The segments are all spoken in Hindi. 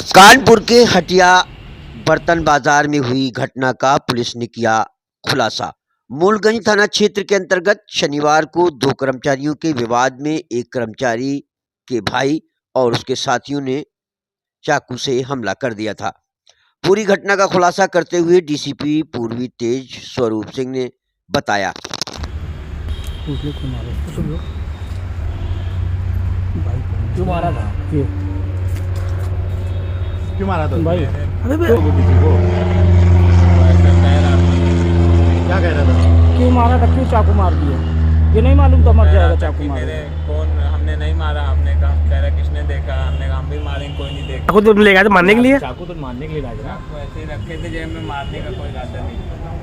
कानपुर के हटिया बर्तन बाजार में हुई घटना का पुलिस ने किया खुलासा। मूलगंज थाना क्षेत्र के अंतर्गत शनिवार को दो कर्मचारियों के विवाद में एक कर्मचारी के भाई और उसके साथियों ने चाकू से हमला कर दिया था। पूरी घटना का खुलासा करते हुए डीसीपी पूर्वी तेज स्वरूप सिंह ने बताया। क्यों मारा था? क्यों मारा था भाई अरे किसी को क्या कह रहा था? क्यों मारा था? क्यों चाकू मार दिया? ये नहीं मालूम तो मर जाएगा चाकू मार। कौन? हमने नहीं मारा। हमने कहा, कह रहा किसने देखा? हमने कहा हम भी मारेंगे, कोई नहीं देखा। चाकू तो ले गया था मारने के लिए? चाकू तो मारने के लिए लाया था। चाकू ऐसे ही रखे थे जेब में, मारने का कोई इरादा नहीं।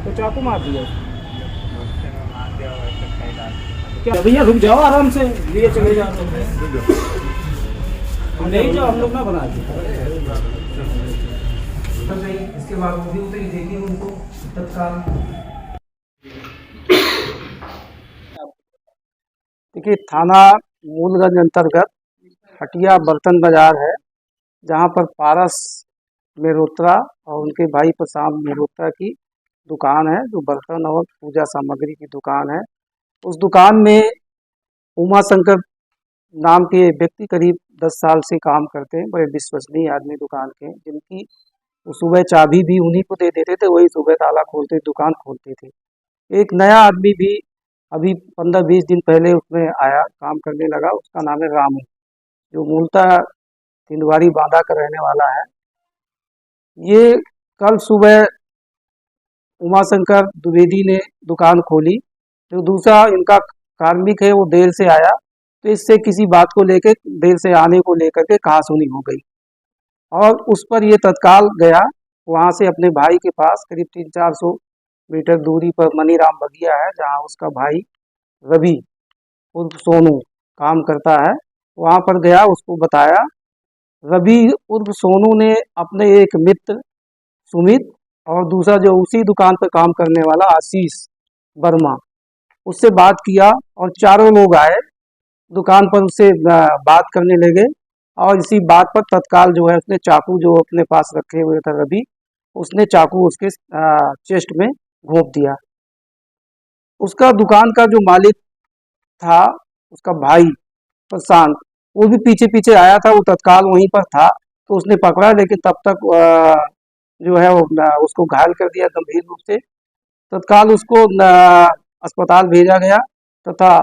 तो चाकू मार दिया। गुस्से में मार दिया और ऐसे कई इरादा। क्या भैया रुक जाओ, आराम से लिए चले जाओ। नहीं जाओ, हम लोग ना बना दिए। इसके बाद वो भी उतरी, देखी उनको तत्काल। देखिए, थाना मूलगंज अंतर्गत हटिया बर्तन बाजार है, जहाँ पर पारस मेहरोत्रा और उनके भाई प्रशांत मेहरोत्रा की दुकान है, जो बर्तन और पूजा सामग्री की दुकान है। उस दुकान में उमा शंकर नाम के व्यक्ति करीब 10 साल से काम करते हैं, बड़े विश्वसनीय आदमी दुकान के, जिनकी वो सुबह चाबी भी उन्हीं को दे देते थे, वही सुबह ताला खोलते दुकान खोलते थे। एक नया आदमी भी अभी 15-20 दिन पहले उसमें आया, काम करने लगा। उसका नाम है रामू, जो मूलतः तिंदवारी बांधा का रहने वाला है। ये कल सुबह उमाशंकर द्विवेदी ने दुकान खोली, जो दूसरा इनका कार्मिक है वो देर से आया, तो इससे किसी बात को लेकर, देर से आने को लेकर के कहासुनी हो गई और उस पर ये तत्काल गया वहाँ से अपने भाई के पास, करीब 300-400 मीटर दूरी पर मनीराम बगिया है, जहाँ उसका भाई रवि उर्फ सोनू काम करता है। वहाँ पर गया, उसको बताया। रवि उर्फ सोनू ने अपने एक मित्र सुमित और दूसरा जो उसी दुकान पर काम करने वाला आशीष वर्मा, उससे बात किया और चारों लोग आए दुकान पर, उससे बात करने लगे और इसी बात पर तत्काल जो है उसने चाकू जो अपने पास रखे हुए था रवि, उसने चाकू उसके चेस्ट में घोंप दिया। उसका दुकान का जो मालिक था, उसका भाई प्रशांत, वो भी पीछे पीछे आया था, वो तत्काल वहीं पर था, तो उसने पकड़ा, लेकिन तब तक जो है वो उसको घायल कर दिया गंभीर रूप से। तत्काल उसको अस्पताल भेजा गया तथा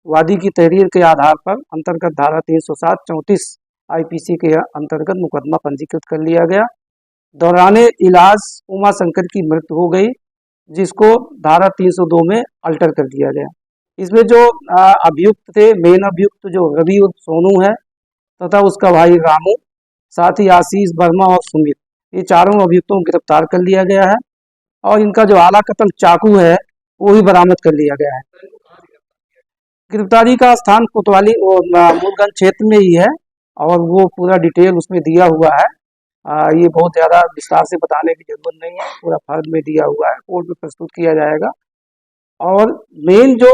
वादी की तहरीर के आधार पर अंतर्गत धारा 307-34 आईपीसी के अंतर्गत मुकदमा पंजीकृत कर लिया गया। दौराने इलाज उमा शंकर की मृत्यु हो गई, जिसको धारा 302 में अल्टर कर दिया गया। इसमें जो अभियुक्त थे, मेन अभियुक्त जो रवि उर्फ सोनू है तथा उसका भाई रामू, साथ ही आशीष वर्मा और सुमित, ये चारों अभियुक्तों को गिरफ्तार कर लिया गया है और इनका जो आला कतल चाकू है वो भी बरामद कर लिया गया है। गिरफ्तारी का स्थान कोतवाली मूलगंज क्षेत्र में ही है और वो पूरा डिटेल उसमें दिया हुआ है। ये बहुत ज़्यादा विस्तार से बताने की जरूरत नहीं है, पूरा फर्द में दिया हुआ है, कोर्ट में प्रस्तुत किया जाएगा। और मेन जो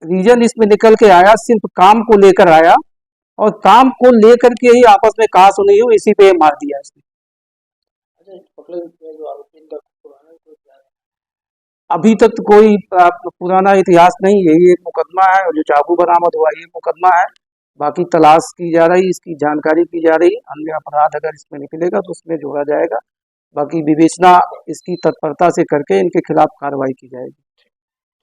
रीजन इसमें निकल के आया, सिर्फ काम को लेकर आया और काम को लेकर के ही आपस में कहासुनी हुई, इसी पे मार दिया इसने। अभी तक तो कोई पुराना इतिहास नहीं है, ये मुकदमा है और जो चाकू बरामद हुआ ये मुकदमा है। बाकी तलाश की जा रही, इसकी जानकारी की जा रही, अन्य अपराध अगर इसमें निकलेगा तो उसमें जोड़ा जाएगा। बाकी विवेचना इसकी तत्परता से करके इनके खिलाफ कार्रवाई की जाएगी।